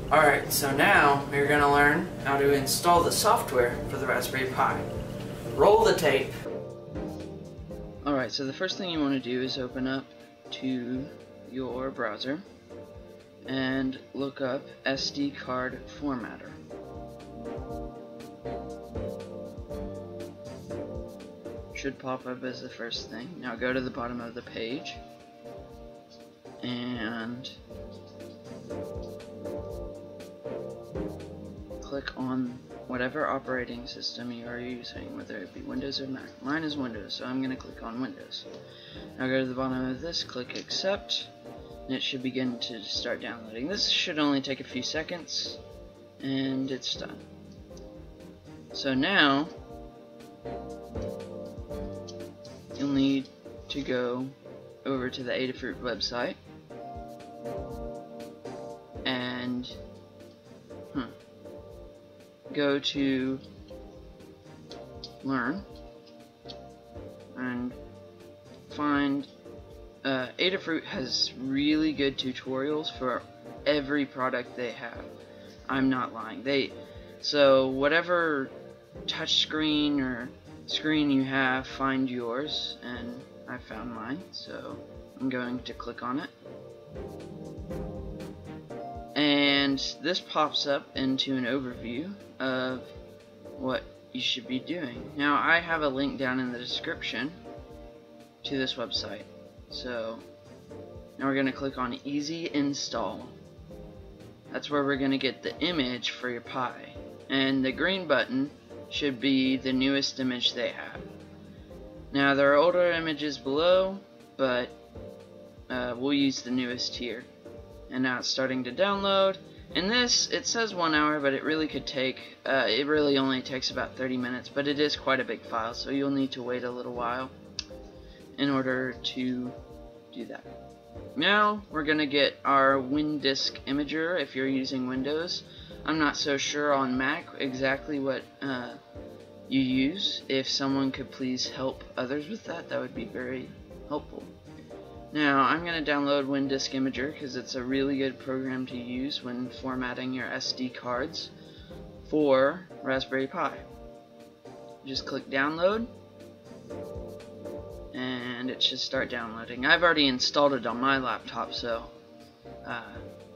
Alright, so now we're going to learn how to install the software for the Raspberry Pi. Roll the tape. Alright, so the first thing you want to do is open up to your browser and look up SD card formatter. Should pop up as the first thing. Now go to the bottom of the page and click on whatever operating system you are using, whether it be Windows or Mac. Mine is Windows, so I'm going to click on Windows. Now go to the bottom of this, click Accept, and it should begin to start downloading. This should only take a few seconds, and it's done. So now you'll need to go over to the Adafruit website and go to Learn and find Adafruit has really good tutorials for every product they have. I'm not lying. So whatever touch screen or screen you have, find yours, and I found mine, so I'm going to click on it. And this pops up into an overview of what you should be doing. Now I have a link down in the description to this website. So now we're going to click on Easy Install. That's where we're going to get the image for your Pi. And the green button should be the newest image they have. Now there are older images below, but we'll use the newest here. And now it's starting to download. In this, it says 1 hour, but it really could take, it really only takes about 30 minutes, but it is quite a big file, so you'll need to wait a little while in order to do that. Now, we're going to get our WinDisk Imager if you're using Windows. I'm not so sure on Mac exactly what you use. If someone could please help others with that, that would be very helpful. Now, I'm going to download WinDisk Imager because it's a really good program to use when formatting your SD cards for Raspberry Pi. Just click download and it should start downloading. I've already installed it on my laptop, so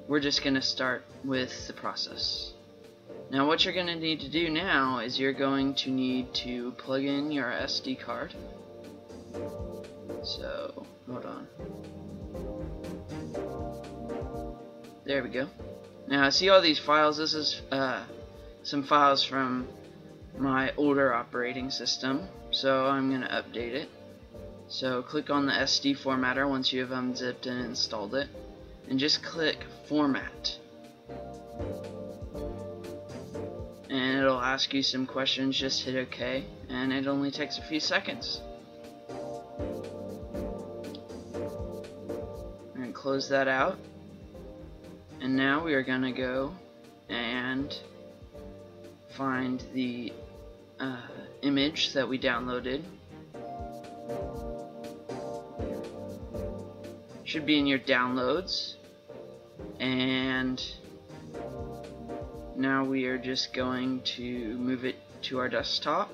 we're just going to start with the process. Now what you're going to need to do now is you're going to need to plug in your SD card. So, hold on. There we go. Now, see all these files? This is some files from my older operating system, so I'm going to update it. So, click on the SD formatter once you have unzipped and installed it, and just click Format. And it'll ask you some questions, just hit OK, and it only takes a few seconds. Close that out, and now we are going to go and find the image that we downloaded. Should be in your downloads, and now we are just going to move it to our desktop,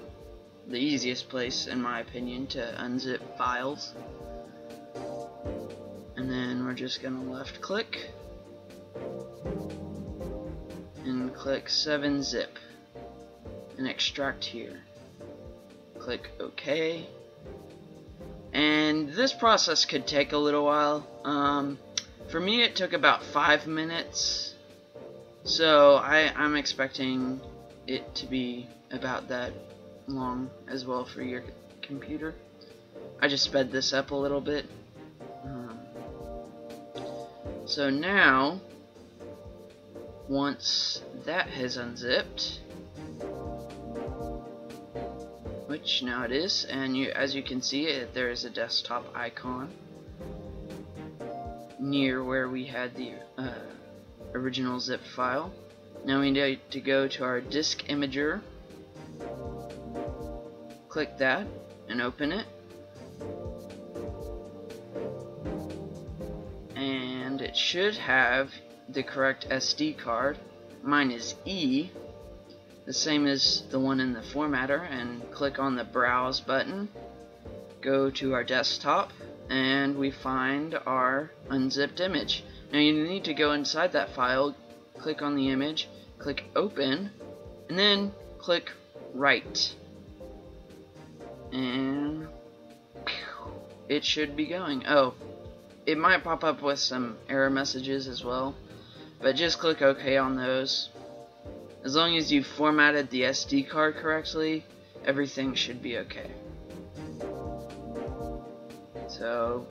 the easiest place in my opinion to unzip files. And then we're just going to left click and click 7-zip and extract here. Click OK. And this process could take a little while. For me it took about 5 minutes. So I'm expecting it to be about that long as well for your computer. I just sped this up a little bit. So now, once that has unzipped, which now it is, and as you can see, there is a desktop icon near where we had the original zip file. Now we need to go to our disk imager, click that, and open it. And it should have the correct SD card. Mine is E, the same as the one in the formatter, and click on the Browse button. Go to our desktop, and we find our unzipped image. Now you need to go inside that file, click on the image, click Open, and then click Write. And it should be going. Oh, it might pop up with some error messages as well, but just click OK on those. As long as you formatted the SD card correctly, everything should be okay. So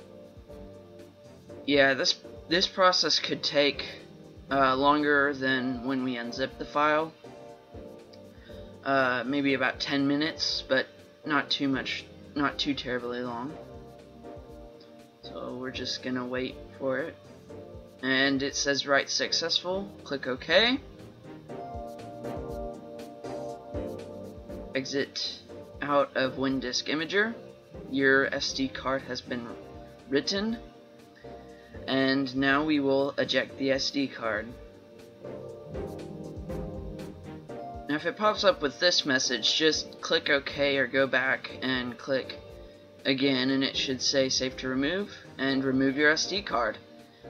yeah, this process could take longer than when we unzip the file. Maybe about 10 minutes, but not too much, not too terribly long. So we're just gonna wait for it. And it says write successful. Click OK. Exit out of WinDisk Imager. Your SD card has been written. And now we will eject the SD card. Now if it pops up with this message, just click OK or go back and click again, and it should say safe to remove, and remove your SD card.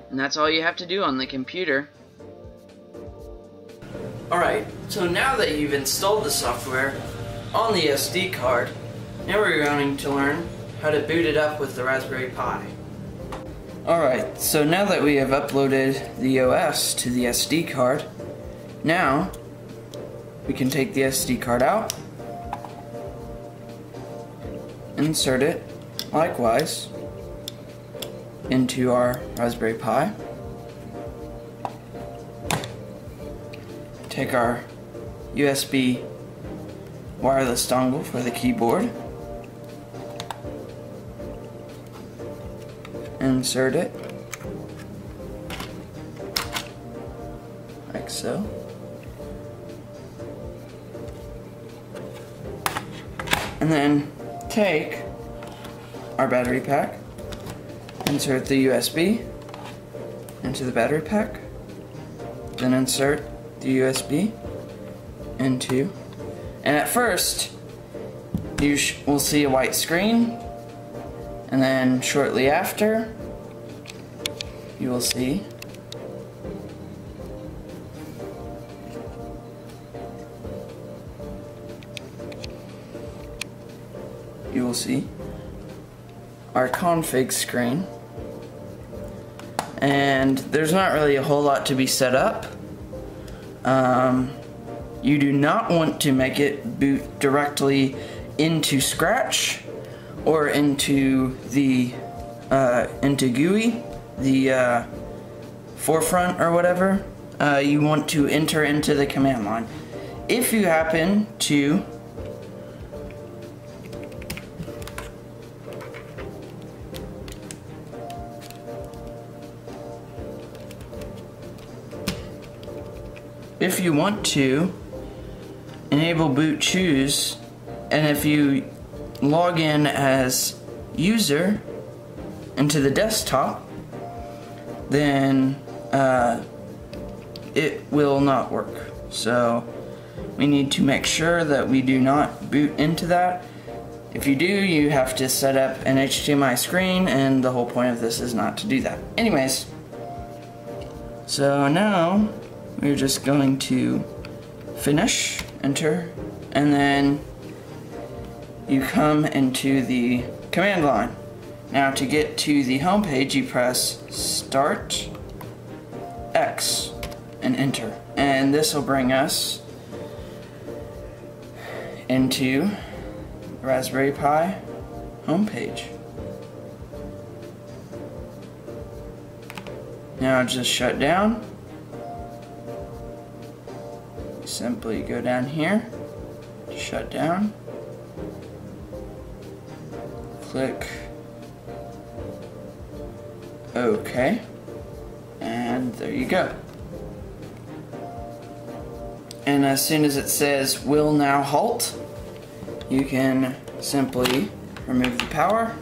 And that's all you have to do on the computer. Alright, so now that you've installed the software on the SD card, now we're going to learn how to boot it up with the Raspberry Pi. Alright, so now that we have uploaded the OS to the SD card, now we can take the SD card out, insert it likewise into our Raspberry Pi, take our USB wireless dongle for the keyboard, insert it like so, and then take our battery pack, insert the USB into the battery pack, then insert the USB into, and at first you will see a white screen, and then shortly after you will see our config screen, and there's not really a whole lot to be set up. You do not want to make it boot directly into Scratch or into the into GUI, the forefront or whatever. You want to enter into the command line. If you happen to want to enable boot choose, and if you log in as user into the desktop, then it will not work. So we need to make sure that we do not boot into that. If you do, you have to set up an HDMI screen, and the whole point of this is not to do that. Anyways, so now we're just going to finish, enter, and then you come into the command line. Now to get to the home page, you press Start X and enter, and this will bring us into Raspberry Pi homepage. Now just shut down. Simply go down here, shut down, click OK, and there you go. And as soon as it says will now halt, you can simply remove the power,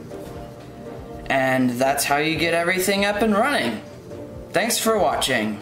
and that's how you get everything up and running. Thanks for watching.